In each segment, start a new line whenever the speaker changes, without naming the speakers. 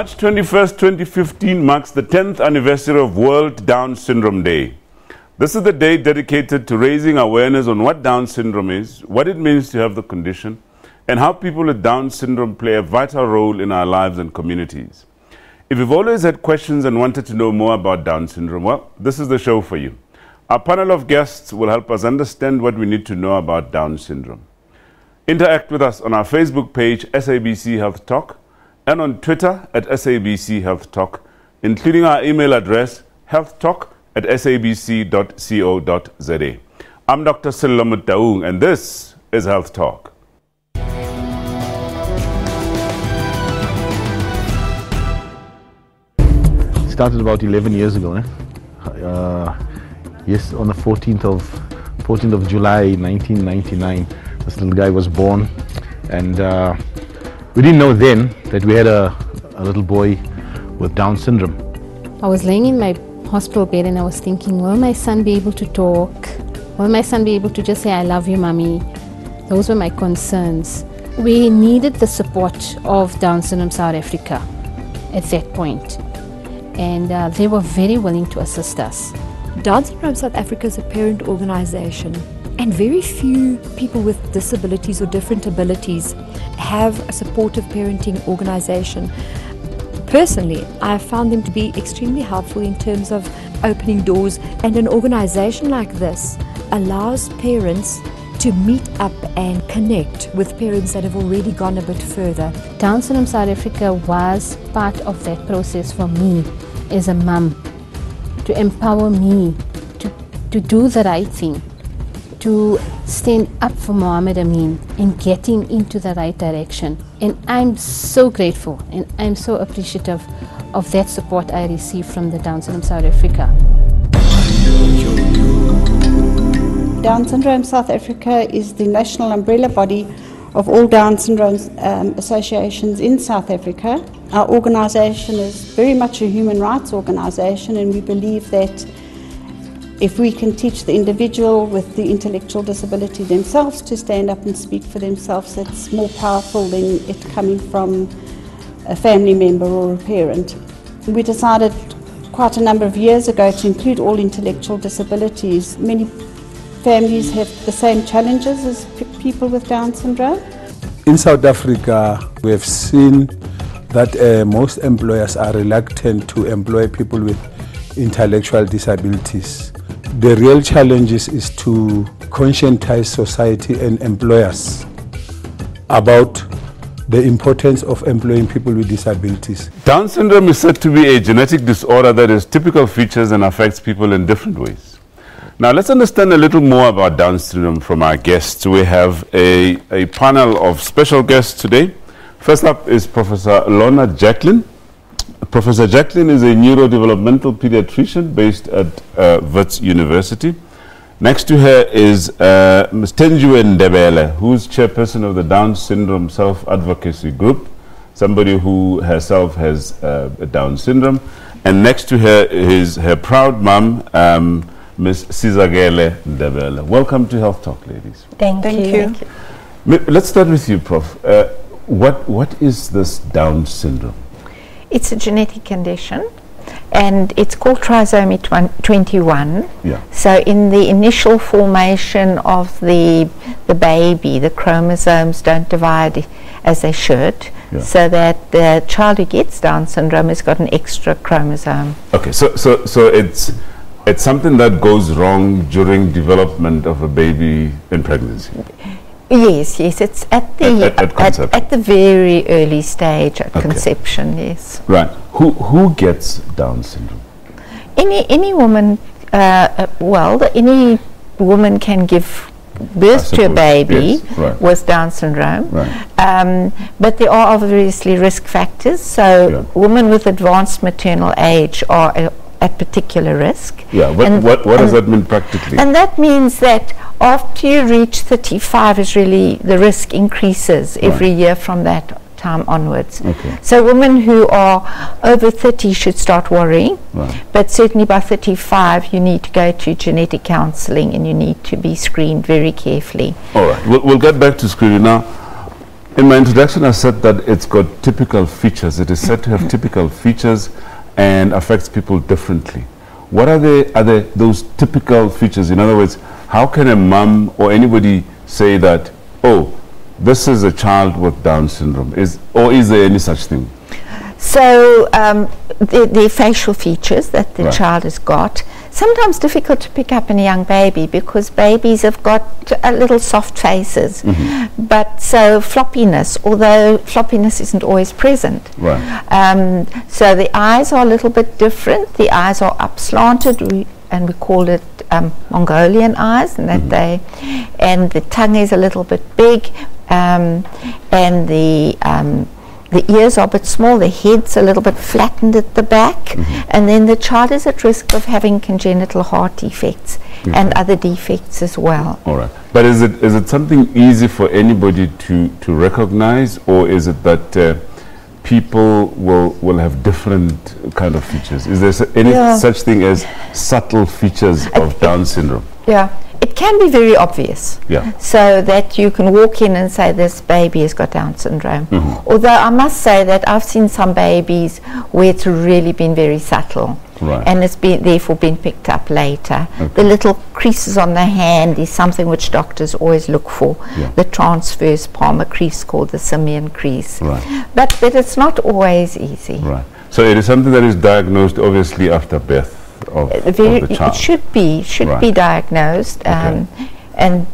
March 21st, 2015 marks the 10th anniversary of World Down Syndrome Day. This is the day dedicated to raising awareness on what Down syndrome is, what it means to have the condition, and how people with Down syndrome play a vital role in our lives and communities. If you've always had questions and wanted to know more about Down syndrome, well, this is the show for you. Our panel of guests will help us understand what we need to know about Down syndrome. Interact with us on our Facebook page, SABC Health Talk, and on Twitter at SABC Health Talk, including our email address, healthtalk@sabc.co.za. I'm Dr. Silamut Taung, and this is Health Talk.
Started about 11 years ago. Yes, on the 14th of July 1999, this little guy was born, and we didn't know then that we had a little boy with Down syndrome.
I was laying in my hospital bed and I was thinking, will my son be able to talk? Will my son be able to just say, I love you, mommy? Those were my concerns. We needed the support of Down Syndrome South Africa at that point, and they were very willing to assist us.
Down Syndrome South Africa is a parent organization, and very few people with disabilities or different abilities have a supportive parenting organization. Personally, I found them to be extremely helpful in terms of opening doors, and an organization like this allows parents to meet up and connect with parents that have already gone a bit further.
Down Syndrome South Africa was part of that process for me as a mum, to empower me to do the right thing, to stand up for Mohammed Amin in getting into the right direction. And I'm so grateful and I'm so appreciative of that support I received from the Down Syndrome South Africa.
Down Syndrome South Africa is the national umbrella body of all Down syndrome associations in South Africa. Our organisation is very much a human rights organisation, and we believe that if we can teach the individual with the intellectual disability themselves to stand up and speak for themselves, it's more powerful than it coming from a family member or a parent. We decided quite a number of years ago to include all intellectual disabilities. Many families have the same challenges as people with Down syndrome.
In South Africa, we have seen that most employers are reluctant to employ people with intellectual disabilities. The real challenge is to conscientize society and employers about the importance of employing people with disabilities.
Down syndrome is said to be a genetic disorder that has typical features and affects people in different ways. Now let's understand a little more about Down syndrome from our guests. We have a panel of special guests today. First up is Professor Lorna Jacqueline. Professor Jacqueline is a neurodevelopmental pediatrician based at Wits University. Next to her is Ms. Tenjue Ndebele, who is chairperson of the Down Syndrome Self-Advocacy Group, somebody who herself has Down syndrome. And next to her is her proud mom, Ms. Sizagele Ndebele. Welcome to Health Talk, ladies.
Thank you.
Let's start with you, Prof. What is this Down syndrome?
It's a genetic condition, and it's called trisomy 21.
Yeah.
So in the initial formation of the baby, the chromosomes don't divide as they should, so that the child who gets Down syndrome has got an extra chromosome.
Okay, so it's something that goes wrong during development of a baby in pregnancy.
Yes, it's at the very early stage at conception. Yes.
Right. Who gets Down syndrome?
Any woman. Any woman can give birth to a baby with Down syndrome.
Right.
But there are obviously risk factors. So women with advanced maternal age are at particular risk.
Yeah. What does that mean practically?
And that means that after you reach 35 is really the risk increases every year from that time onwards.
Okay.
So women who are over 30 should start worrying, but certainly by 35 you need to go to genetic counselling and you need to be screened very carefully.
All right, we'll get back to screening now. In my introduction, I said that it's got typical features. It is said to have typical features and affects people differently. What are those typical features? In other words, how can a mum or anybody say that, oh, this is a child with Down syndrome? Or is there any such thing?
So the facial features that the
Right.
child has got, sometimes difficult to pick up in a young baby because babies have got little soft faces. But so floppiness, although floppiness isn't always present.
Right.
So the eyes are a little bit different. The eyes are up slanted, and we call it Mongolian eyes, and that and the tongue is a little bit big, and the ears are a bit small, the head's a little bit flattened at the back, and then the child is at risk of having congenital heart defects and other defects as well.
All right. But is it something easy for anybody to recognize, or is it that people will have different kind of features? Is there any such thing as subtle features of Down syndrome?
Yeah. It can be very obvious, so that you can walk in and say this baby has got Down syndrome. Although I must say that I've seen some babies where it's really been very subtle, and it's therefore been picked up later. The little creases on the hand is something which doctors always look for. The transverse palmar crease called the simian crease. But it's not always easy.
Right. So it is something that is diagnosed obviously after birth. Of the child.
It should be diagnosed, and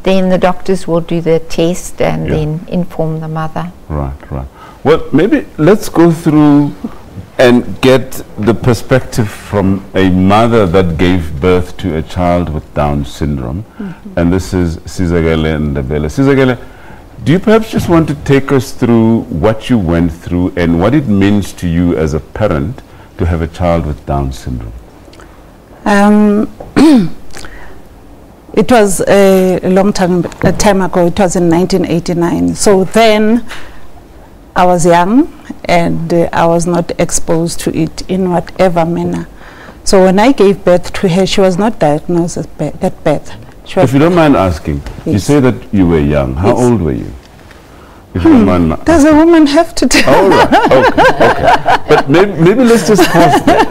then the doctors will do the test and then inform the mother. Right.
Well, maybe let's go through and get the perspective from a mother that gave birth to a child with Down syndrome, and this is Sizakele Ndebele. Sizakele, do you perhaps just want to take us through what you went through and what it means to you as a parent to have a child with Down syndrome?
It was a long time ago. It was in 1989. So then I was young and I was not exposed to it in whatever manner. So when I gave birth to her, she was not diagnosed at birth.
If you don't mind asking, you say that you were young. How old were you? If you don't mind
does a woman have to tell?
All right. Okay. But maybe let's just pause there,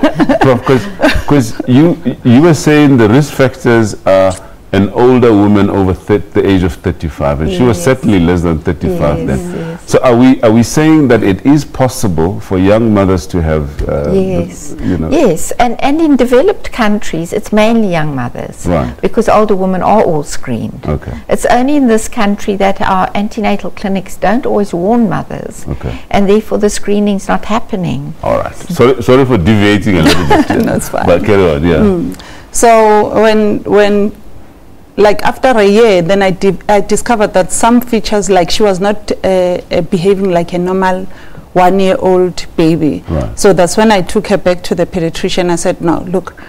because you were saying the risk factors are an older woman over the age of 35, and she was certainly less than 35 then. So are we saying that it is possible for young mothers to have
Yes, and in developed countries it's mainly young mothers, because older women are all screened. It's only in this country that our antenatal clinics don't always warn mothers, and therefore the screening's not happening.
All right. Sorry for deviating a little bit.
That's fine.
But carry on,
So when like after a year, then I discovered that some features, like she was not behaving like a normal 1-year-old baby. So that's when I took her back to the pediatrician. I said, no, look,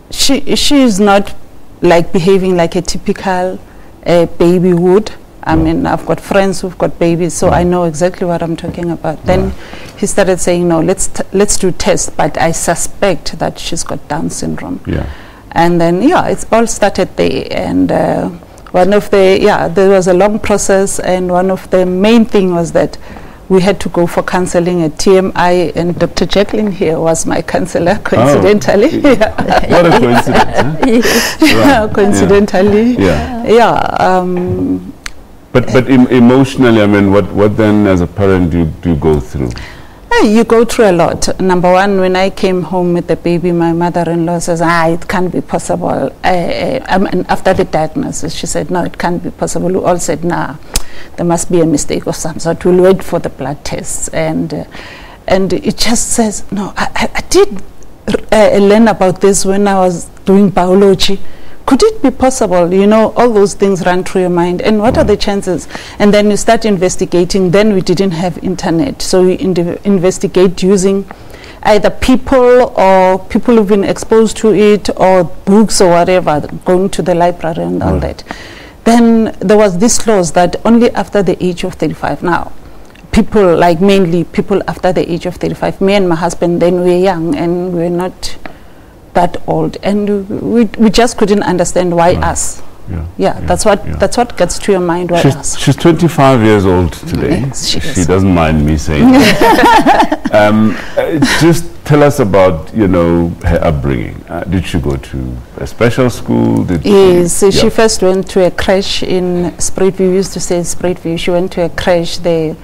she is not like behaving like a typical baby would. I mean, I've got friends who've got babies, so I know exactly what I'm talking about. Then he started saying, no, let's do tests, but I suspect that she's got Down syndrome. And then, it's all started there. And one of the, there was a long process, and one of the main thing was that we had to go for counseling at TMI, and Dr. Jacqueline here was my counselor, coincidentally.
What a coincidence, huh?
Coincidentally.
But emotionally, I mean, what then as a parent do you go through?
You go through a lot. Number one, when I came home with the baby, my mother-in-law says, it can't be possible. And after the diagnosis, she said, no, it can't be possible. We all said, nah, there must be a mistake of some sort. We'll wait for the blood tests. And it just says, no, I did learn about this when I was doing biology. Could it be possible? You know, all those things run through your mind. And what are the chances? And then you start investigating. Then we didn't have internet. So we investigate using either people or people who've been exposed to it, or books or whatever, going to the library and all that. Then there was this clause that only after the age of 35 now, people, like mainly people after the age of 35, me and my husband, then we were young and we were not that old, and we just couldn't understand why us. That's what gets to your mind. What else?
She's 25 years old today.
Yes,
she doesn't mind me saying that. Just tell us about, her upbringing. Did she go to a special school?
She first went to a creche in Spruitview. We used to say Spruitview. She went to a creche, the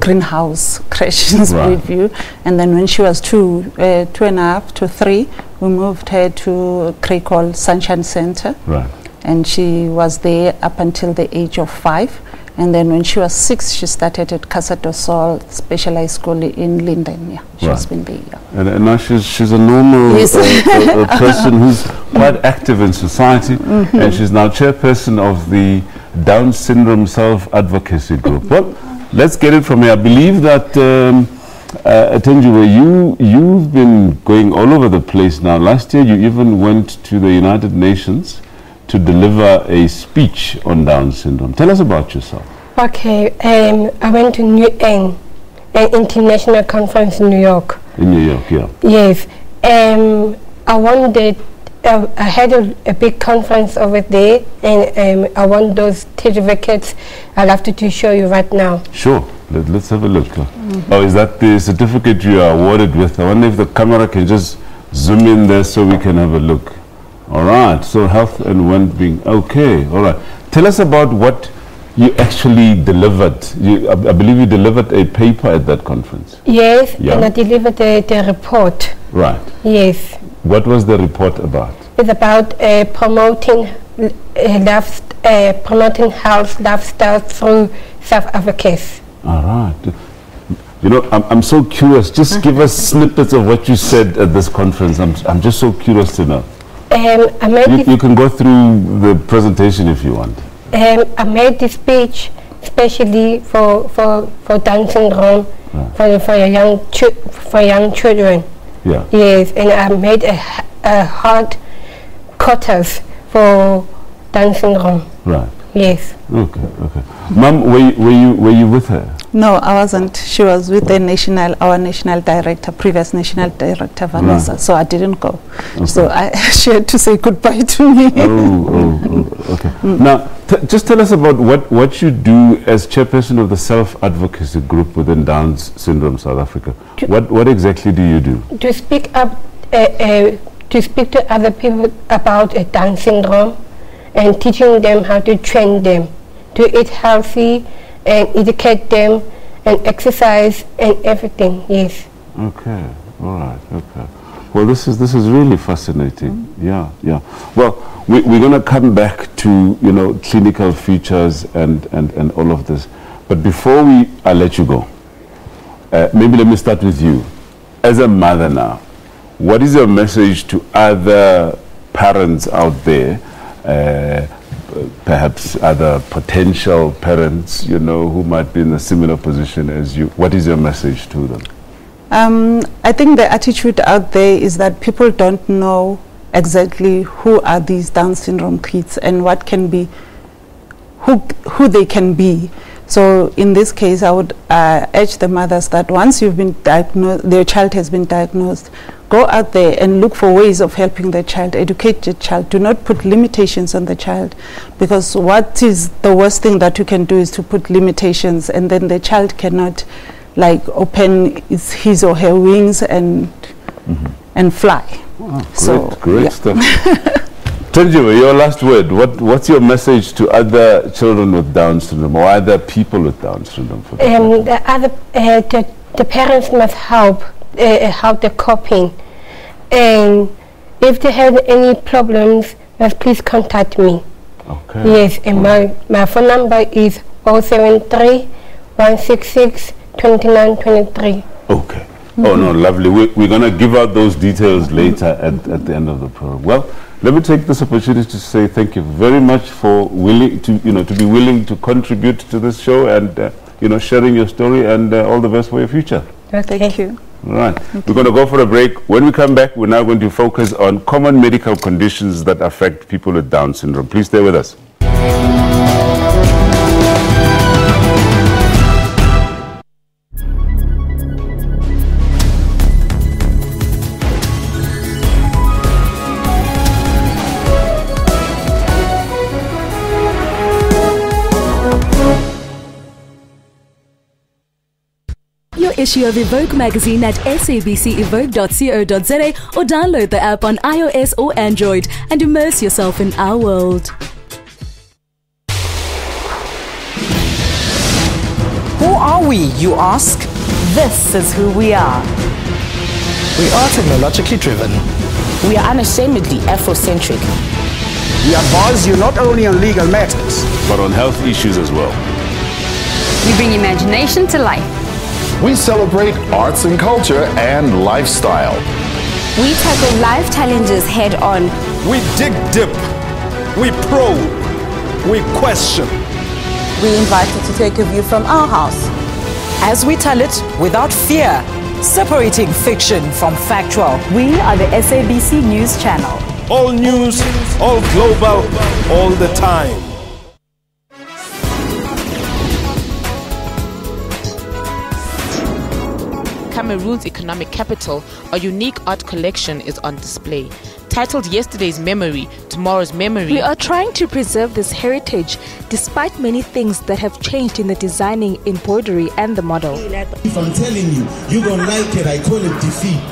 greenhouse creche in Spruitview. And then when she was 2.5 to 3, we moved her to a creche called Sunshine Center.
Right.
And she was there up until the age of 5. And then when she was 6, she started at Casa do Sol Specialized School in Linden. Yeah, she's been there. Yeah.
And now she's a normal a person who's quite active in society, and she's now chairperson of the Down Syndrome Self-Advocacy Group. Well, let's get it from here. I believe that, Tenjiwe, you've been going all over the place now. Last year, you even went to the United Nations to deliver a speech on Down syndrome. Tell us about yourself.
Okay, I went to an international conference in New York.
In New York, yeah.
Yes. I had a big conference over there, and I won those certificates. I'll have to show you right now.
Sure. Let's have a look. Oh, is that the certificate you are awarded with? I wonder if the camera can just zoom in there so we can have a look. All right, so health and well-being. Okay, all right. Tell us about what you actually delivered. I believe you delivered a paper at that conference.
Yes, and I delivered the report.
Right.
Yes.
What was the report about?
It's about promoting health lifestyle through self-advocacy.
All right. I'm so curious. Just give us snippets of what you said at this conference. I'm just so curious to know. You can go through the presentation if you want.
I made this speech especially for Down syndrome, for young children.
Yeah.
Yes, and I made a hard cutters for Down syndrome.
Right.
Yes.
Okay. Mom, were you with her?
No, I wasn't. She was with our national director, previous national director, Vanessa. Right. So I didn't go. Okay. So she had to say goodbye to me.
Okay. Now, just tell us about what you do as chairperson of the self-advocacy group within Down Syndrome South Africa. What exactly do you do?
To speak up, to speak to other people about Down syndrome, and teaching them how to train them to eat healthy and educate them and exercise and everything. Yes.
Okay. All right. Okay. Well, this is really fascinating. Yeah. Well, we're going to come back to clinical features and all of this, but before I let you go, maybe let me start with you. As a mother now, what is your message to other parents out there? Perhaps other potential parents, who might be in a similar position as you. What is your message to them?
I think the attitude out there is that people don't know exactly who are these Down syndrome kids and what can be, who they can be. So in this case, I would urge the mothers that once you've been diagnosed, their child has been diagnosed, go out there and look for ways of helping the child, educate the child. Do not put limitations on the child, because what is the worst thing that you can do is to put limitations, and then the child cannot open his or her wings and fly.
Oh, great stuff. Tenjiwe, your last word. What's your message to other children with Down syndrome or other people with Down syndrome?
The parents must help the coping, and if they have any problems, please contact me.
Okay.
Yes, and my phone number is 073 166 2923.
Okay. Oh no, lovely. We're going to give out those details later at the end of the program. Well, let me take this opportunity to say thank you very much for to be willing to contribute to this show and sharing your story, and all the best for your future.
Thank you.
All right. We're going to go for a break. When we come back, we're now going to focus on common medical conditions that affect people with Down syndrome. Please stay with us.
issue of Evoke magazine at sabcevoke.co.za or download the app on iOS or Android and immerse yourself in our world.
Who are we, you ask? This is who we are.
We are technologically driven.
We are unashamedly Afrocentric.
We advise you not only on legal matters,
but on health issues as well.
We bring imagination to life.
We celebrate arts and culture and lifestyle.
We tackle life challenges head on.
We dig deep. We probe. We question.
We invite you to take a view from our house,
as we tell it without fear, separating fiction from factual.
We are the SABC News Channel.
All news, all global, all the time.
Cameroon's economic capital, a unique art collection is on display. Titled Yesterday's Memory, Tomorrow's Memory.
We are trying to preserve this heritage despite many things that have changed in the designing, embroidery and the model.
If I'm telling you, you don't like it, I call it defeat.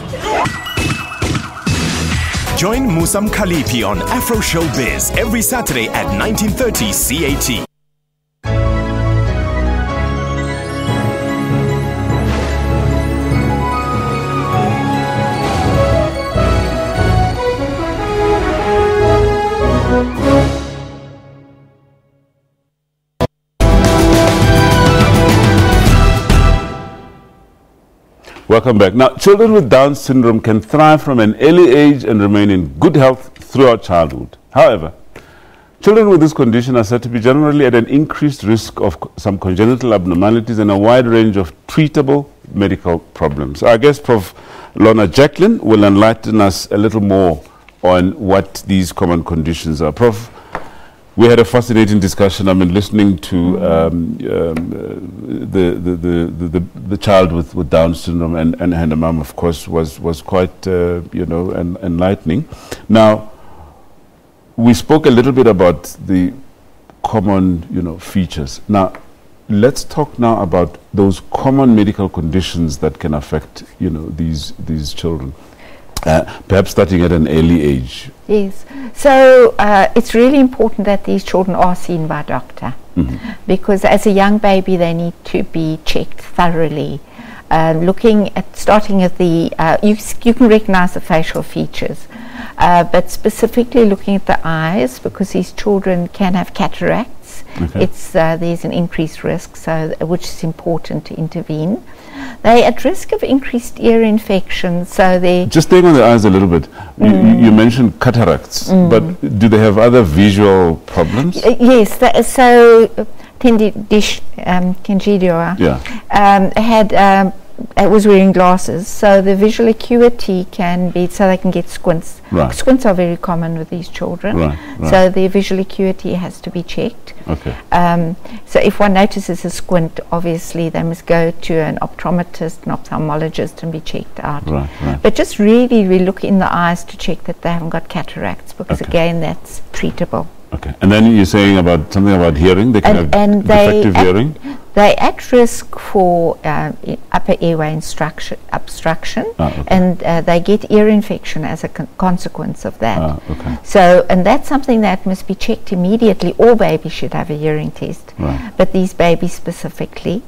Join Musam Khalifi on Afro Showbiz every Saturday at 19:30 CAT.
Welcome back. Now, children with Down syndrome can thrive from an early age and remain in good health throughout childhood. However, children with this condition are said to be generally at an increased risk of some congenital abnormalities and a wide range of treatable medical problems. Our guest, Prof. Lorna Jacqueline, will enlighten us a little more on what these common conditions are. Prof, we had a fascinating discussion. I mean, listening to the child with Down syndrome and her mom, of course, was quite enlightening. Now, we spoke a little bit about the common features. Now, let's talk now about those common medical conditions that can affect these children. Perhaps starting at an early age.
Yes. So it's really important that these children are seen by a doctor, because as a young baby they need to be checked thoroughly. Starting at the, you can recognize the facial features, but specifically looking at the eyes, because these children can have cataracts. Okay. There's an increased risk, which is important to intervene. They're at risk of increased ear infections, so they...
Just staying on the eyes a little bit, you mentioned cataracts, but do they have other visual problems?
Yes, so Tengidio was wearing glasses, so the visual acuity can be, so they can get squints.
Right.
Squints are very common with these children,
right.
So their visual acuity has to be checked.
Okay.
So if one notices a squint, obviously they must go to an optometrist, an ophthalmologist, and be checked out.
Right.
But just really we look in the eyes to check that they haven't got cataracts, because again that's treatable.
Okay. And then you're saying about something about hearing. They can have defective hearing.
They're at risk for upper airway obstruction, and they get ear infection as a consequence of that.
Okay.
So, and that's something that must be checked immediately. All babies should have a hearing test, but these babies specifically.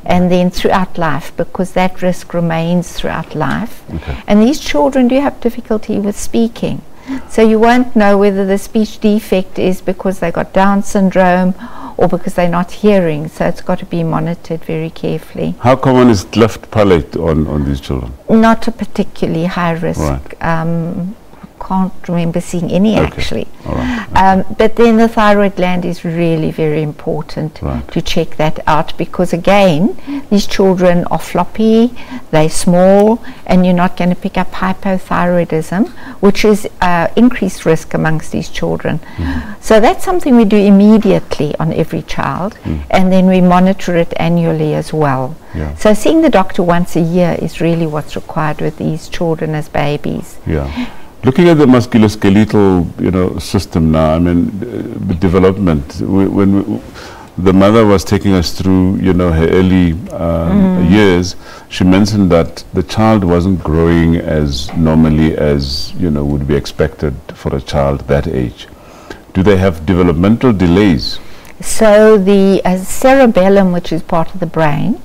And then throughout life, because that risk remains throughout life.
Okay.
And these children do have difficulty with speaking. So you won't know whether the speech defect is because they got Down syndrome or because they're not hearing. So it's got to be monitored very carefully.
How common is cleft palate on these children?
Not a particularly high risk.
Right.
Can't remember seeing any actually.
All right.
But then the thyroid gland is really very important to check that out, because again these children are floppy, they're small, and you're not going to pick up hypothyroidism, which is increased risk amongst these children. So that's something we do immediately on every child, and then we monitor it annually as well. So seeing the doctor once a year is really what's required with these children as babies.
Looking at the musculoskeletal, system now, I mean, development. the mother was taking us through, you know, her early years, she mentioned that the child wasn't growing as normally as, you know, would be expected for a child that age. Do they have developmental delays?
So the cerebellum, which is part of the brain,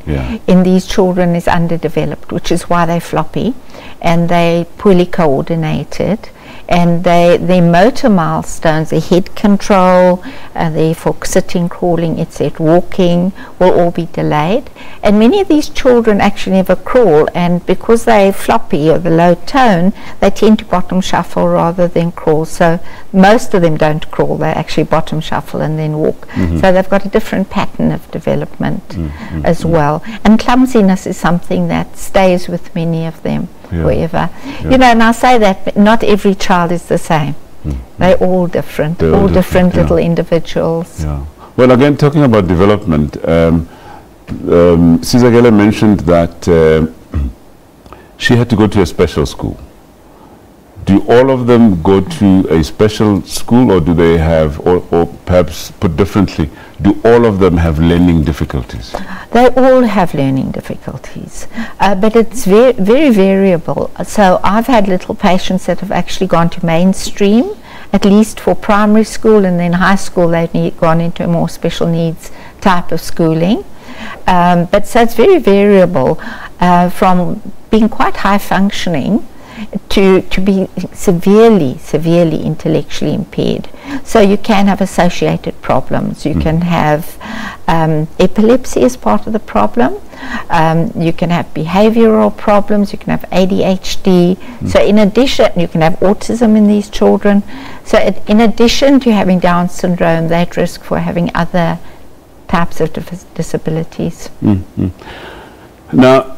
in these children is underdeveloped, which is why they're floppy and they're poorly coordinated. And their motor milestones, their head control, therefore sitting, crawling, etc., walking, will all be delayed. And many of these children actually never crawl, and because they're floppy or the low tone, they tend to bottom shuffle rather than crawl. So most of them don't crawl, they actually bottom shuffle and then walk. So they've got a different pattern of development as well. And clumsiness is something that stays with many of them. Forever. You know, and I say that not every child is the same. They're all different. They're all different little individuals.
Well, again, talking about development, Sizakele mentioned that she had to go to a special school. Do all of them go to a special school, or do they have, or perhaps put differently, do all of them have learning difficulties?
They all have learning difficulties, but it's very variable. So I've had little patients that have actually gone to mainstream, at least for primary school, and then high school they've gone into a more special needs type of schooling. But so it's very variable, from being quite high functioning to be severely intellectually impaired. So you can have associated problems. You can have epilepsy as part of the problem. You can have behavioral problems. You can have ADHD. So in addition, you can have autism in these children. So in addition to having Down syndrome, they're at risk for having other types of disabilities.
Now,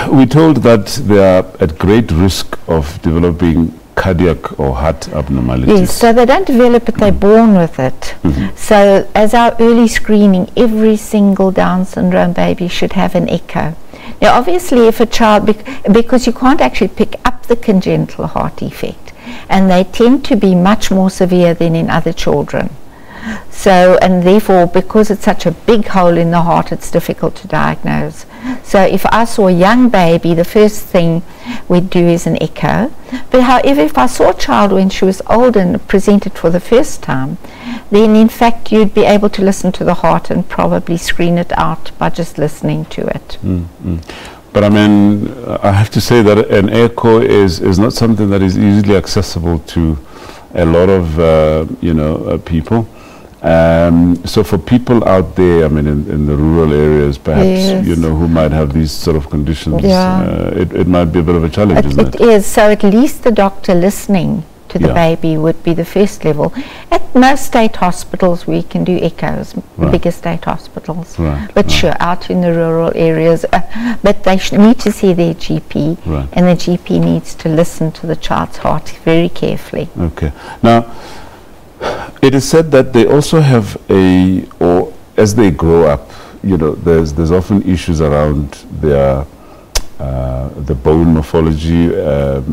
we're told that they are at great risk of developing cardiac or heart abnormalities.
Yes, so they don't develop it, they're born with it. So as our early screening, every single Down syndrome baby should have an echo. Now obviously if a child, because you can't actually pick up the congenital heart defect, and they tend to be much more severe than in other children. So, and therefore, because it's such a big hole in the heart, it's difficult to diagnose. So if I saw a young baby, the first thing we'd do is an echo. But however, if I saw a child when she was old and presented for the first time, then in fact you'd be able to listen to the heart and probably screen it out by just listening to it.
But I mean, I have to say that an echo is not something that is easily accessible to a lot of people. So for people out there, I mean, in the rural areas, perhaps, you know, who might have these sort of conditions, it might be a bit of a challenge, isn't it?
It is. So at least the doctor listening to the baby would be the first level. At most state hospitals, we can do echoes, the bigger state hospitals. But sure, out in the rural areas, but they need to see their GP, and the GP needs to listen to the child's heart very carefully.
Okay. Now, it is said that they also have or as they grow up, you know, there's often issues around their the bone morphology.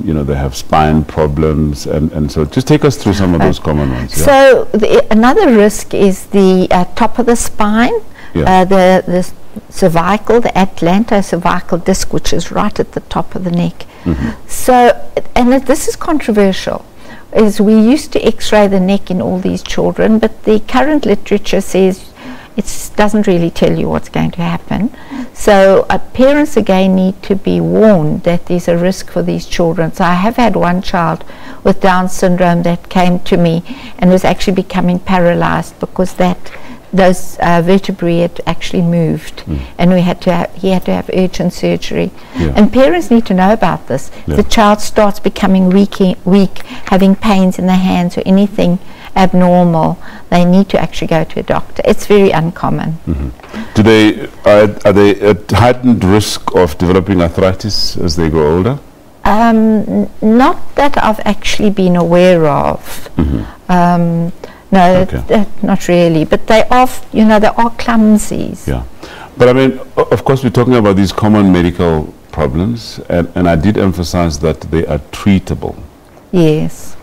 You know, they have spine problems, and so just take us through some of those common ones.
So another risk is the top of the spine, the cervical, the atlantocervical disc, which is right at the top of the neck. So, and this is controversial. Is we used to x-ray the neck in all these children, but the current literature says it doesn't really tell you what's going to happen. So parents again need to be warned that there's a risk for these children. So I have had one child with Down syndrome that came to me and was actually becoming paralyzed because those vertebrae had actually moved, and he had to have urgent surgery. And parents need to know about this. If the child starts becoming weak, having pains in the hands or anything abnormal, they need to actually go to a doctor. It's very uncommon.
Do they are they at heightened risk of developing arthritis as they grow older?
Not that I've actually been aware of. No, not really. But they are, you know, they are clumsies.
But I mean, of course, we're talking about these common medical problems, and I did emphasize that they are treatable.
Yes.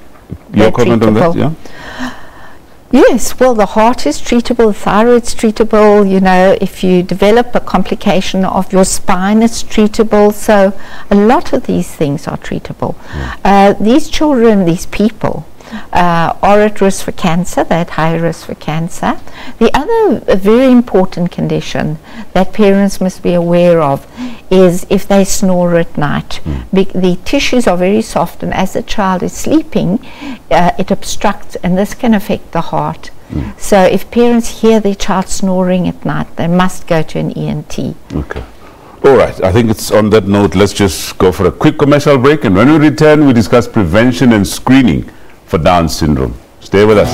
Your comment on that?
Yes, well, the heart is treatable, the thyroid's treatable, you know, if you develop a complication of your spine, it's treatable. So a lot of these things are treatable. These children, these people, are at risk for cancer, they're at high risk for cancer. The other very important condition that parents must be aware of is if they snore at night. The tissues are very soft, and as the child is sleeping, it obstructs, and this can affect the heart. So if parents hear their child snoring at night, they must go to an ENT.
Okay. All right, I think it's on that note, let's just go for a quick commercial break, and when we return, we discuss prevention and screening for Down syndrome. Stay with us.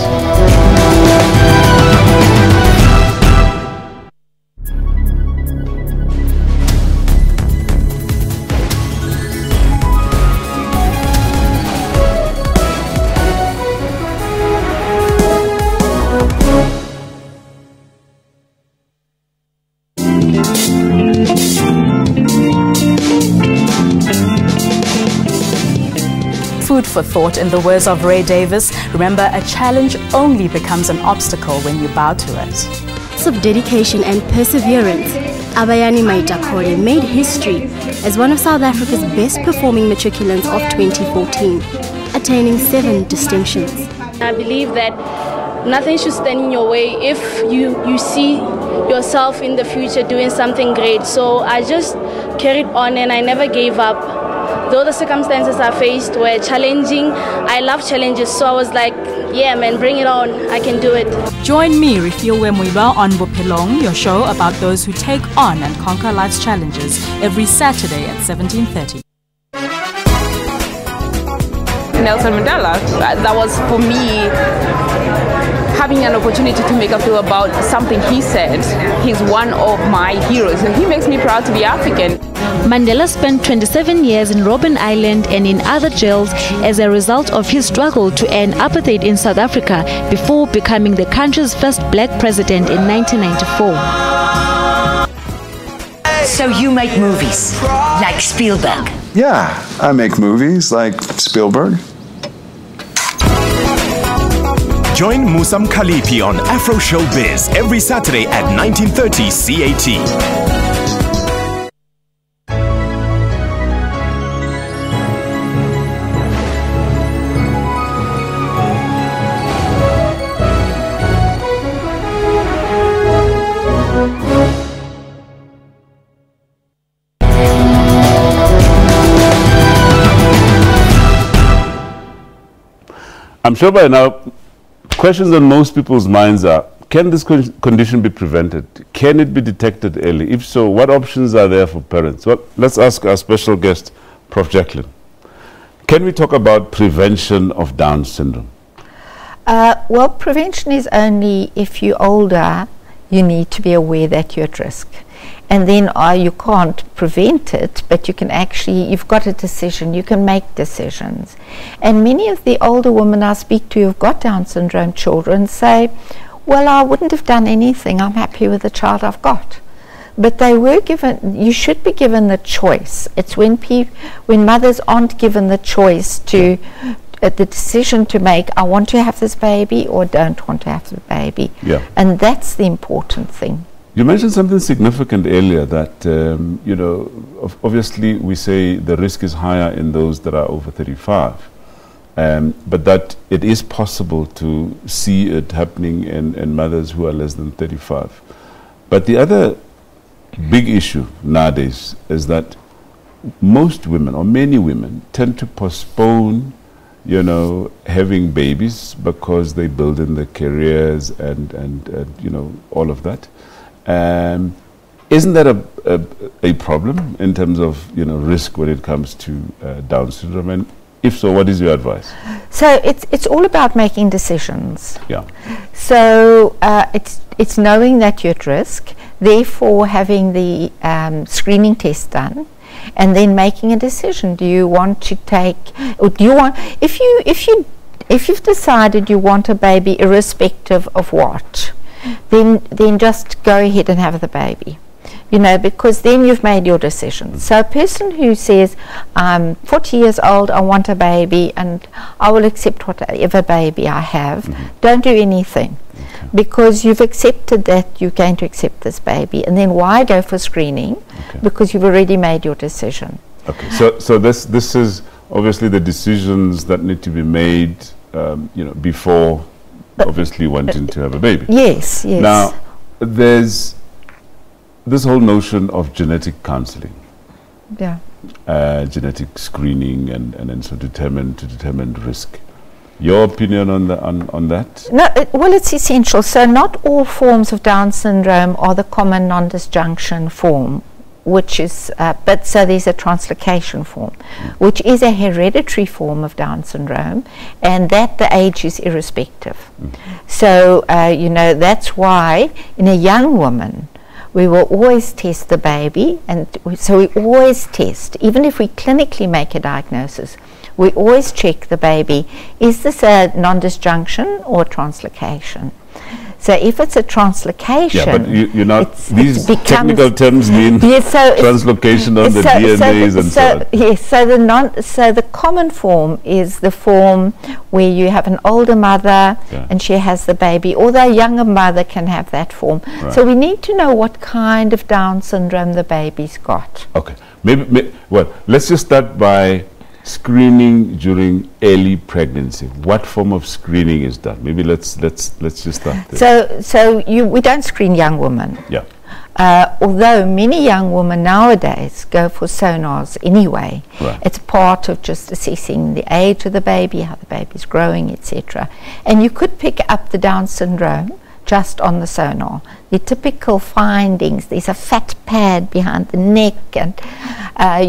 Food for thought, in the words of Ray Davis. Remember, a challenge only becomes an obstacle when you bow to it.
Of dedication and perseverance, Abayani Maitakore made history as one of South Africa's best performing matriculants of 2014, attaining 7 distinctions.
I believe that nothing should stand in your way if you see yourself in the future doing something great. So I just carried on and I never gave up. Though the circumstances I faced were challenging, I love challenges, so I was like, yeah man, bring it on, I can do it.
Join me, Refiwe Muiba, on Bophelong, your show about those who take on and conquer life's challenges, every Saturday at 17:30.
Nelson Mandela, that was for me having an opportunity to make a film about something he said. He's one of my heroes, and he makes me proud to be African.
Mandela spent 27 years in Robben Island and in other jails as a result of his struggle to end apartheid in South Africa before becoming the country's first black president in 1994.
So you make movies, like Spielberg?
Yeah, I make movies like Spielberg.
Join Musam Khalifi on Afro Showbiz every Saturday at 19:30 CAT.
I'm sure by now, questions on most people's minds are, can this condition be prevented? Can it be detected early? If so, what options are there for parents? Well, let's ask our special guest, Prof. Jacqueline. Can we talk about prevention of Down syndrome?
Well, prevention is only if you're older, you need to be aware that you're at risk. And then you can't prevent it, but you can actually, you've got a decision, you can make decisions. And many of the older women I speak to who've got Down syndrome children say, well, I wouldn't have done anything, I'm happy with the child I've got. But they were given, you should be given the choice. It's when mothers aren't given the choice to, the decision to make, I want to have this baby or don't want to have the baby.
Yeah.
And that's the important thing.
You mentioned something significant earlier that, you know, obviously we say the risk is higher in those that are over 35, but that it is possible to see it happening in mothers who are less than 35. But the other big issue nowadays is that most women, or many women, tend to postpone, you know, having babies because they build in their careers and you know, all of that. Isn't that a problem in terms of, you know, risk when it comes to Down syndrome? And if so, what is your advice?
So it's all about making decisions.
Yeah.
So it's knowing that you're at risk, therefore having the screening test done, and then making a decision. Do you want to take, or do you want, if you've decided you want a baby irrespective of what, then just go ahead and have the baby. You know, because then you've made your decision. So a person who says, I'm 40 years old, I want a baby, and I will accept whatever baby I have, don't do anything. Because you've accepted that you're going to accept this baby, and then why go for screening? Because you've already made your decision.
Okay, so this is obviously the decisions that need to be made, you know, before obviously wanting to have a baby.
Yes, yes.
Now, there's this whole notion of genetic counseling.
Yeah.
Genetic screening and so to determine risk. Your opinion on that?
No, well, it's essential. So not all forms of Down syndrome are the common non-disjunction form, which is, but so there's a translocation form, which is a hereditary form of Down syndrome, and that the age is irrespective. So, you know, that's why in a young woman, we will always test the baby, and so we always test, even if we clinically make a diagnosis, we always check the baby, is this a non-disjunction or translocation? So if it's a translocation,
yeah, but you're not, these technical terms mean translocation on the DNAs and so on.
Yes, so the common form is the form where you have an older mother and she has the baby, or the younger mother can have that form. Right. So we need to know what kind of Down syndrome the baby's got.
Okay, well, let's just start by screening during early pregnancy. What form of screening is done? Maybe let's just start there.
So we don't screen young women.
Yeah.
Although many young women nowadays go for sonars anyway.
Right.
It's part of just assessing the age of the baby, how the baby's growing, etc. And you could pick up the Down syndrome just on the sonar. The typical findings, there's a fat pad behind the neck, and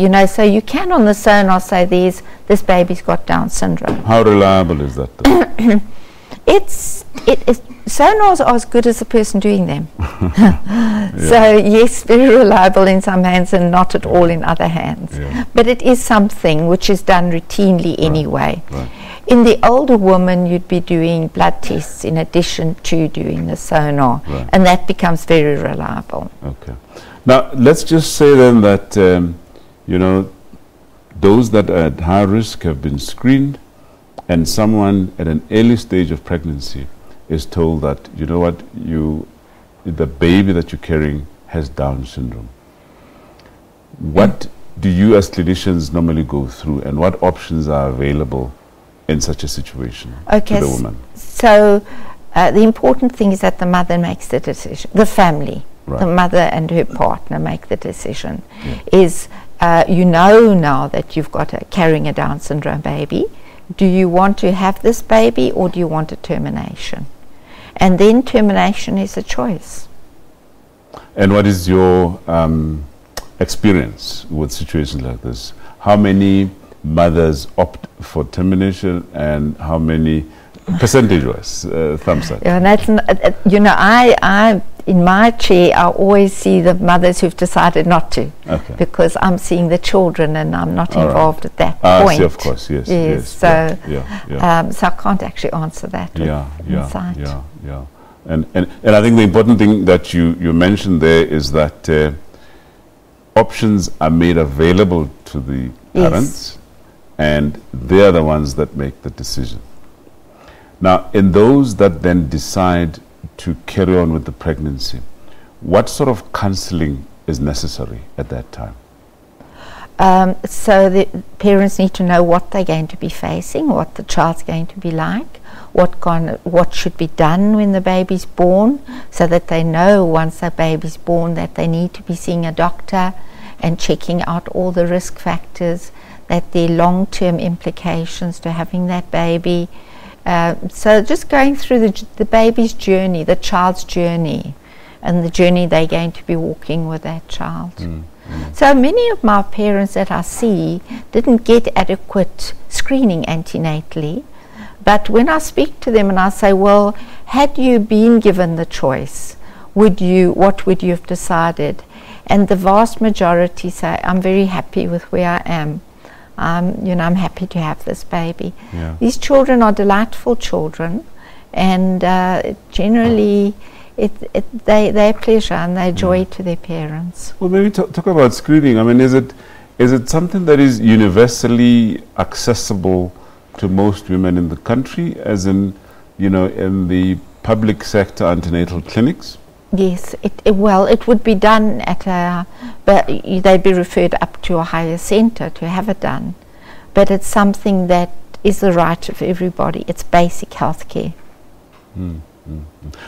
you know, so you can on the sonar say this baby's got Down syndrome.
How reliable is that?
Sonars are as good as the person doing them. So yes, very reliable in some hands and not at all in other hands. Yeah. But it is something which is done routinely anyway.
Right.
In the older woman, you'd be doing blood tests in addition to doing the sonar, and that becomes very reliable.
Okay. Now, let's just say then that, you know, those that are at high risk have been screened, and someone at an early stage of pregnancy is told that, you know what, the baby that you're carrying has Down syndrome. What do you as clinicians normally go through, and what options are available in such a situation to the woman?
So the important thing is that the mother makes the decision, the family, the mother and her partner make the decision. Is you know now that you've got carrying a Down syndrome baby, do you want to have this baby or do you want a termination? And then termination is a choice.
And what is your experience with situations like this? How many mothers opt for termination, and how many percentage-wise, thumbs up?
Yeah, and that's you know, I in my chair I always see the mothers who've decided not to, because I'm seeing the children and I'm not involved at that point.
See, of course, yes.
So, so I can't actually answer that.
And I think the important thing that you mentioned there is that options are made available to the parents, and they are the ones that make the decision. Now, in those that then decide to carry on with the pregnancy, what sort of counseling is necessary at that time?
So the parents need to know what they're going to be facing, what the child's going to be like, what should be done when the baby's born, so that they know once the baby's born that they need to be seeing a doctor and checking out all the risk factors, that there are long-term implications to having that baby. So just going through the baby's journey, the child's journey, and the journey they're going to be walking with that child. So many of my parents that I see didn't get adequate screening antenatally, but when I speak to them and I say, well, had you been given the choice, what would you have decided? And the vast majority say, I'm very happy with where I am. You know, I'm happy to have this baby. These children are delightful children, and generally They're pleasure and they're joy to their parents.
Well, maybe talk about screening. I mean, is it something that is universally accessible to most women in the country, as in, in the public sector antenatal clinics?
Yes, well, it would be done but they'd be referred up to a higher centre to have it done. But it's something that is the right of everybody. It's basic health care.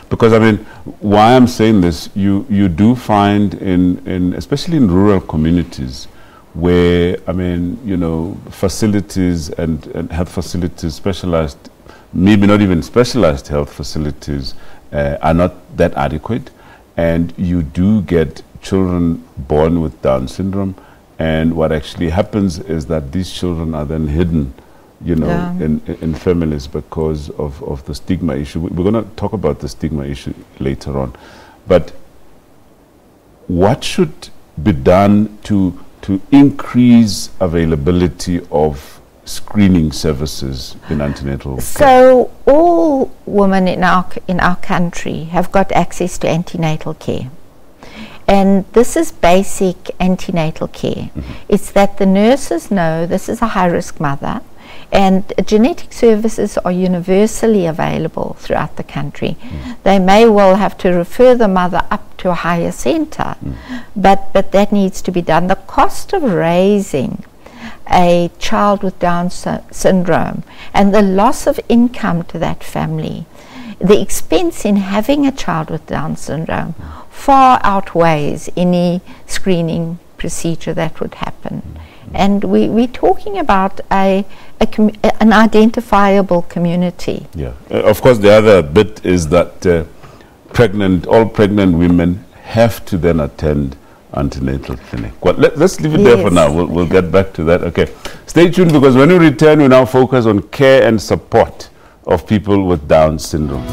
Because, I mean, why I'm saying this, you do find especially in rural communities where, I mean, facilities and health facilities, specialized, maybe not even specialized health facilities, are not that adequate, and you do get children born with Down syndrome, and what actually happens is that these children are then hidden, in families because of the stigma issue. We're going to talk about the stigma issue later on, but what should be done to increase availability of screening services in antenatal care?
So all women in our country have got access to antenatal care, and this is basic antenatal care. It's that the nurses know this is a high-risk mother, and genetic services are universally available throughout the country. They may well have to refer the mother up to a higher centre, but that needs to be done. The cost of raising a child with Down syndrome and the loss of income to that family, the expense in having a child with Down syndrome far outweighs any screening procedure that would happen. And we're talking about an identifiable community.
Yeah. Of course, the other bit is that all pregnant women have to then attend antenatal clinic. Well, let's leave it there for now. We'll get back to that. Okay. Stay tuned, because when we return, we now focus on care and support of people with Down syndrome.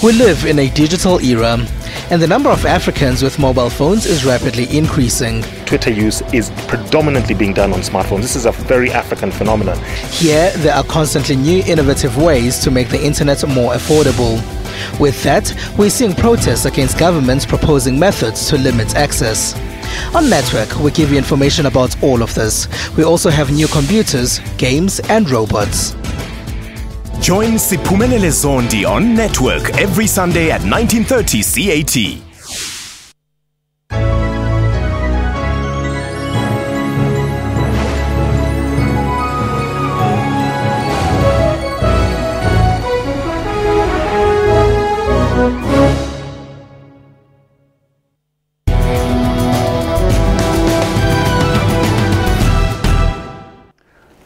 We live in a digital era, and the number of Africans with mobile phones is rapidly increasing.
Twitter use is predominantly being done on smartphones. This is a very African phenomenon.
Here, there are constantly new innovative ways to make the internet more affordable. With that, we're seeing protests against governments proposing methods to limit access. On Network, we give you information about all of this. We also have new computers, games and robots.
Join Siphumelele Zondi on Network every Sunday at 19:30 CAT.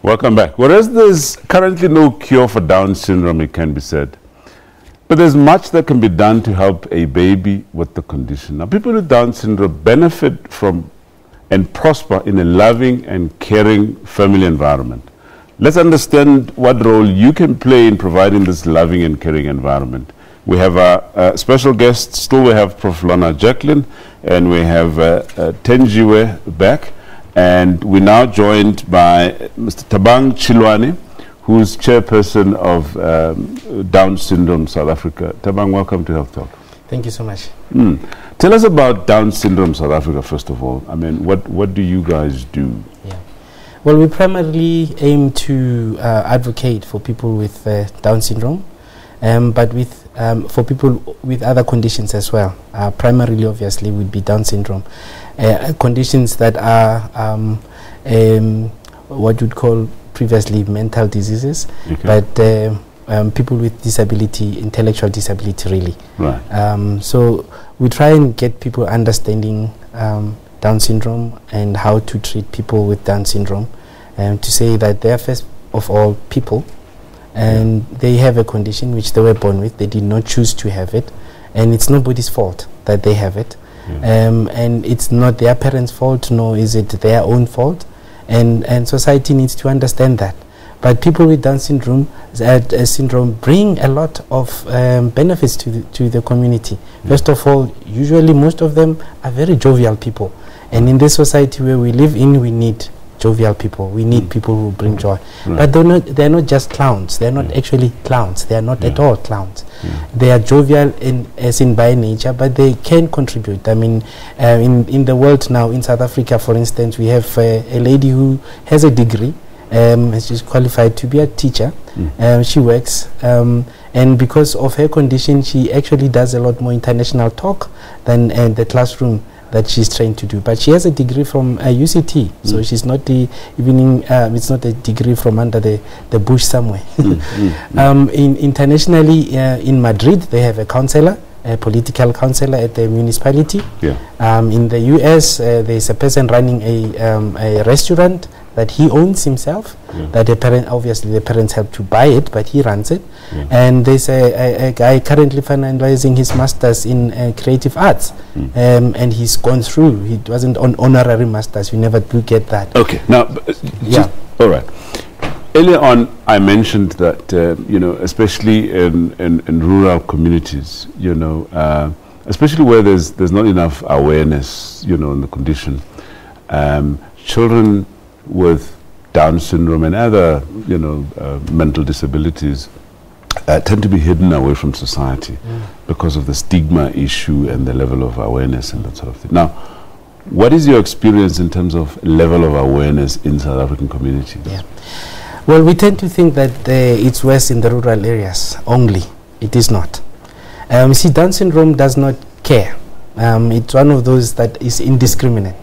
Welcome back. Whereas there's currently no cure for Down syndrome, it can be said, but there's much that can be done to help a baby with the condition. Now, people with Down syndrome benefit from and prosper in a loving and caring family environment. Let's understand what role you can play in providing this loving and caring environment. We have a special guest. Still, we have Prof. Lorna Jacqueline, and we have Tenjiwe back. And we're now joined by Mr. Tabang Chilwane, who's chairperson of Down Syndrome South Africa. Tabang, welcome to Health Talk.
Thank you so much.
Tell us about Down Syndrome South Africa, first of all. I mean, what do you guys do?
Yeah. Well, we primarily aim to advocate for people with Down syndrome, but for people with other conditions as well. Primarily, obviously, would be Down syndrome. Conditions that are what you'd call previously mental diseases, but people with disability, intellectual disability, really.
Right.
So we try and get people understanding Down syndrome and how to treat people with Down syndrome, and to say that they are first of all people, and they have a condition which they were born with. They did not choose to have it, and it's nobody's fault that they have it. and it's not their parents' fault, nor is it their own fault, and society needs to understand that. But people with Down syndrome bring a lot of benefits to the community. First of all, usually most of them are very jovial people, and in this society where we live in, we need jovial people. We need people who bring joy. But they're not just clowns. They're not actually clowns. They are not at all clowns. They are jovial as in by nature, but they can contribute. I mean, in the world now, in South Africa, for instance, we have a lady who has a degree. She's qualified to be a teacher. She works, and because of her condition, she actually does a lot more international talk than the classroom that she's trained to do. But she has a degree from UCT, so she's not it's not a degree from under the bush somewhere. Internationally, in Madrid, they have a counselor, a political counselor at the municipality. In the US, there's a person running a restaurant that he owns himself, that obviously the parents help to buy it, but he runs it. And there's a guy currently finalizing his master's in creative arts, and he's gone through. He wasn't on honorary masters. You never do get that.
Okay, now, all right. Earlier on, I mentioned that, especially in rural communities, especially where there's not enough awareness, on the condition, children with Down syndrome and other, mental disabilities tend to be hidden away from society because of the stigma issue and the level of awareness and that sort of thing. Now, what is your experience in terms of level of awareness in South African communities?
Well, we tend to think that it's worse in the rural areas only. It is not. See, Down syndrome does not care. It's one of those that is indiscriminate.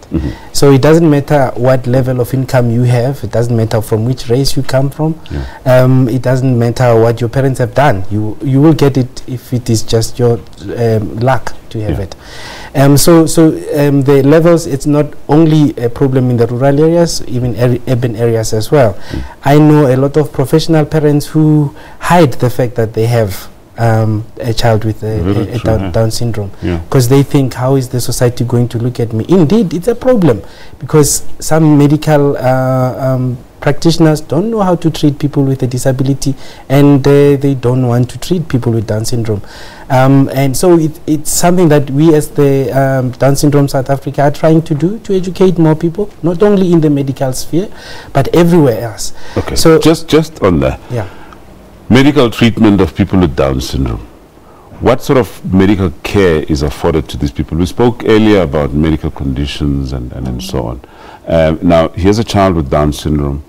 So it doesn't matter what level of income you have. It doesn't matter from which race you come from. It doesn't matter what your parents have done. You will get it if it is just your luck to have it. So the levels, it's not only a problem in the rural areas, even urban areas as well. I know a lot of professional parents who hide the fact that they have a child with Down syndrome, because they think, how is the society going to look at me? Indeed, it's a problem, because some medical practitioners don't know how to treat people with a disability, and they don't want to treat people with Down syndrome. And so it's something that we as the Down Syndrome South Africa are trying to do, to educate more people, not only in the medical sphere, but everywhere else.
Okay, so just on that. Medical treatment of people with Down syndrome. What sort of medical care is afforded to these people? We spoke earlier about medical conditions and so on. Now, here's a child with Down syndrome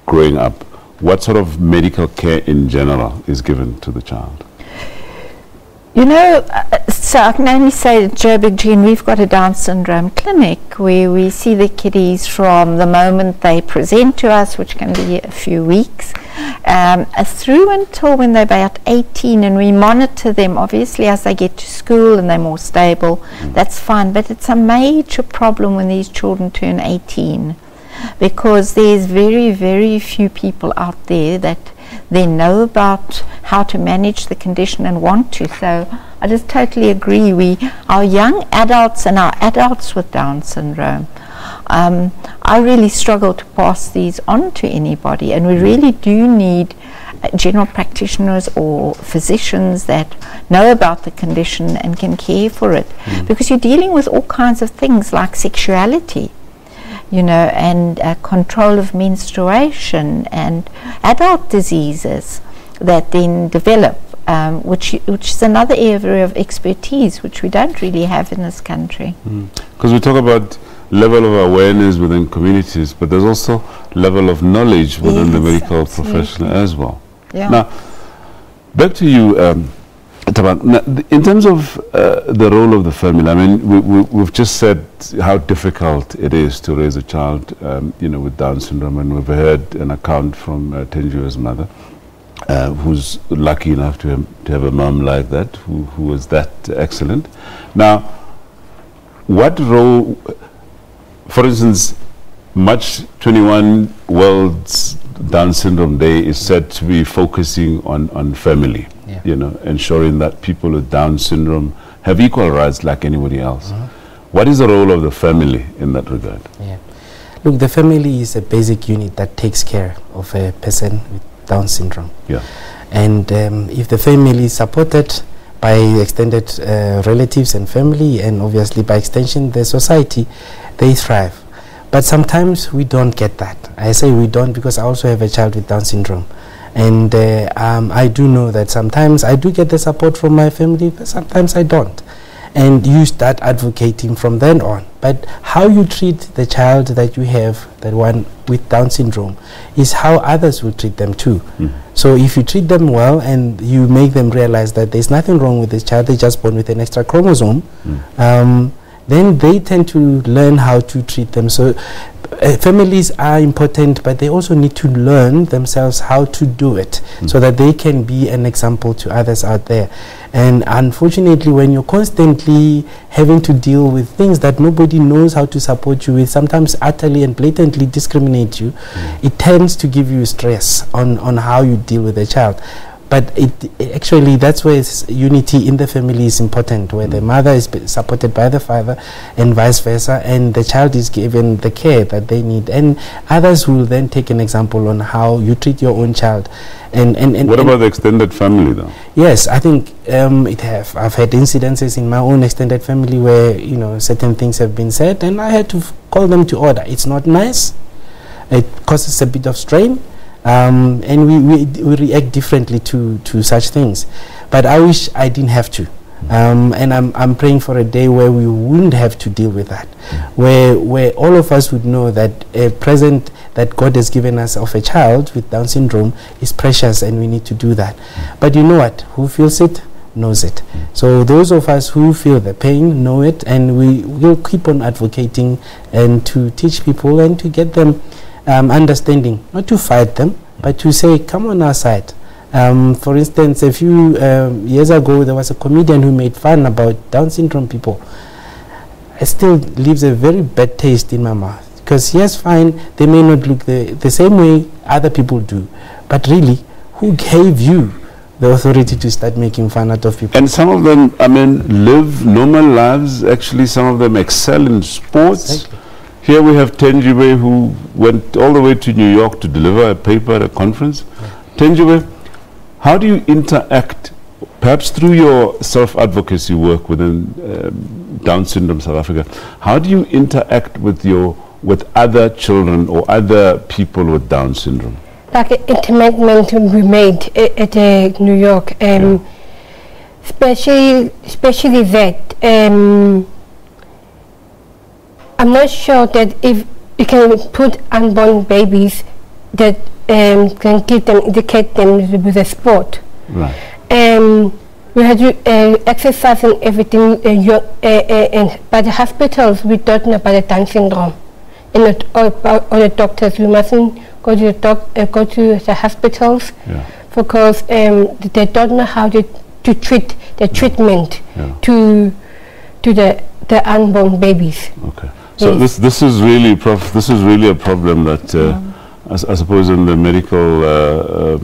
growing up. What sort of medical care in general is given to the child?
So I can only say at Joburg Gene, we've got a Down syndrome clinic where we see the kiddies from the moment they present to us, which can be a few weeks, through until when they're about 18, and we monitor them obviously as they get to school and they're more stable. That's fine, but it's a major problem when these children turn 18, because there's very, very few people out there that they know about how to manage the condition and want to. So I just totally agree. Our young adults and our adults with Down syndrome, I really struggle to pass these on to anybody, and we really do need general practitioners or physicians that know about the condition and can care for it, because you're dealing with all kinds of things like sexuality, and control of menstruation and adult diseases that then develop, which is another area of expertise which we don't really have in this country.
Because we talk about level of awareness within communities, but there's also level of knowledge within the medical profession as well. Now, back to you, Taban. Now, in terms of the role of the family, I mean, we've just said how difficult it is to raise a child, with Down syndrome, and we've heard an account from Tenjua's mother, who's lucky enough to have a mom like that, who was that excellent. Now, what role, for instance, March 21 World's Down Syndrome Day is said to be focusing on family, ensuring that people with Down syndrome have equal rights like anybody else. What is the role of the family in that regard?
Yeah. Look, the family is a basic unit that takes care of a person with Down syndrome.
Yeah.
And if the family is supported by extended relatives and family, and obviously by extension the society, they thrive. But sometimes we don't get that. I say we don't because I also have a child with Down syndrome. And I do know that sometimes I do get the support from my family, but sometimes I don't. And you start advocating from then on. But how you treat the child that you have, that one with Down syndrome, is how others will treat them too. So if you treat them well and you make them realize that there's nothing wrong with this child, they're just born with an extra chromosome, then they tend to learn how to treat them. So families are important, but they also need to learn themselves how to do it so that they can be an example to others out there. And unfortunately, when you're constantly having to deal with things that nobody knows how to support you with, sometimes utterly and blatantly discriminate you, it tends to give you stress on how you deal with a child. But actually, that's where unity in the family is important, where the mother is supported by the father and vice versa, and the child is given the care that they need. And others will then take an example on how you treat your own child. And
what about the extended family, though?
Yes, I think I've had incidences in my own extended family where, you know, certain things have been said, and I had to call them to order. It's not nice. It causes a bit of strain. And we react differently to such things, but I wish I didn't have to, and I'm praying for a day where we wouldn't have to deal with that, where all of us would know that a present that God has given us of a child with Down syndrome is precious, and we need to do that. But you know what? Who feels it knows it. So those of us who feel the pain know it, and we will keep on advocating and to teach people and to get them understanding, not to fight them, but to say, come on our side. For instance, a few years ago, there was a comedian who made fun about Down syndrome people. It still leaves a very bad taste in my mouth, because yes, fine, they may not look the same way other people do, but really, who gave you the authority to start making fun out of people?
And some of them, I mean, live normal lives. Actually, some of them excel in sports.
Exactly.
Here we have Tenjiwe, who went all the way to New York to deliver a paper at a conference. Tenjiwe, how do you interact, perhaps through your self-advocacy work within Down Syndrome South Africa, how do you interact with other children or other people with Down syndrome?
Like an intimate we made at New York, especially that. I'm not sure that if you can put unborn babies that can keep them, educate them with a sport.
Right.
We had to exercise and everything, by the hospitals we don't know about the Down syndrome, and all the doctors. We mustn't go to the hospitals because they don't know how to treat the treatment to the unborn babies.
Okay. So this is really, Prof, this is really a problem that I suppose in the medical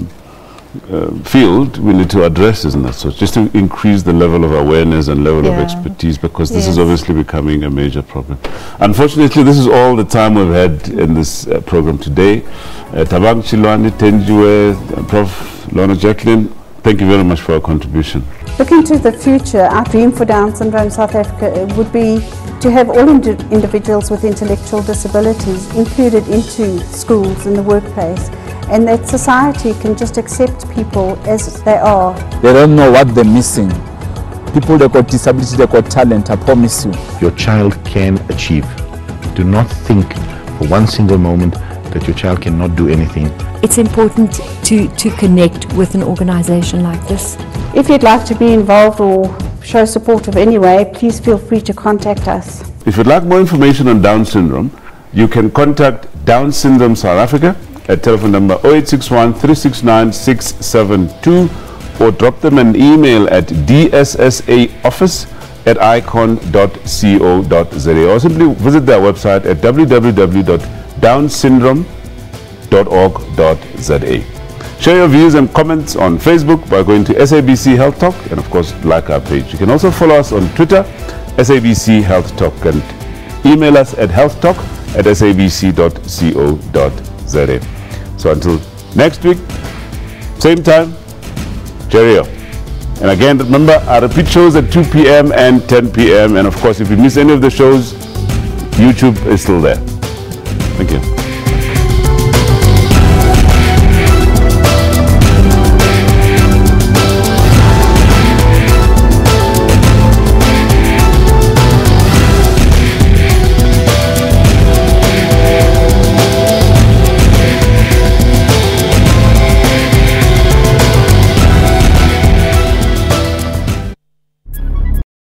field we need to address, isn't it? So just to increase the level of awareness and level of expertise, because this is obviously becoming a major problem. Unfortunately, this is all the time we've had in this program today. Tabang Chilwani, Tenjiwe, Prof. Lorna Jacqueline, thank you very much for your contribution.
Looking to the future, our dream for Down Syndrome South Africa would be to have all individuals with intellectual disabilities included into schools and the workplace, and that society can just accept people as they are.
They don't know what they're missing. People that got disability, they got talent, I promise you.
Your child can achieve. Do not think for one single moment that your child cannot do anything.
It's important to connect with an organization like this.
If you'd like to be involved or show support of any way, please feel free to contact us.
If you'd like more information on Down syndrome, you can contact Down Syndrome South Africa at telephone number 0861 369 672, or drop them an email at dssaoffice@icon.co.za, or simply visit their website at www.downsyndrome.org.za. Share your views and comments on Facebook by going to SABC Health Talk, and of course like our page. You can also follow us on Twitter SABC Health Talk, and email us at healthtalk@sabc.co.za. So until next week, same time, cheerio. And again, remember, our repeat shows at 2 p.m. and 10 p.m. And of course, if you miss any of the shows, YouTube is still there. Thank you.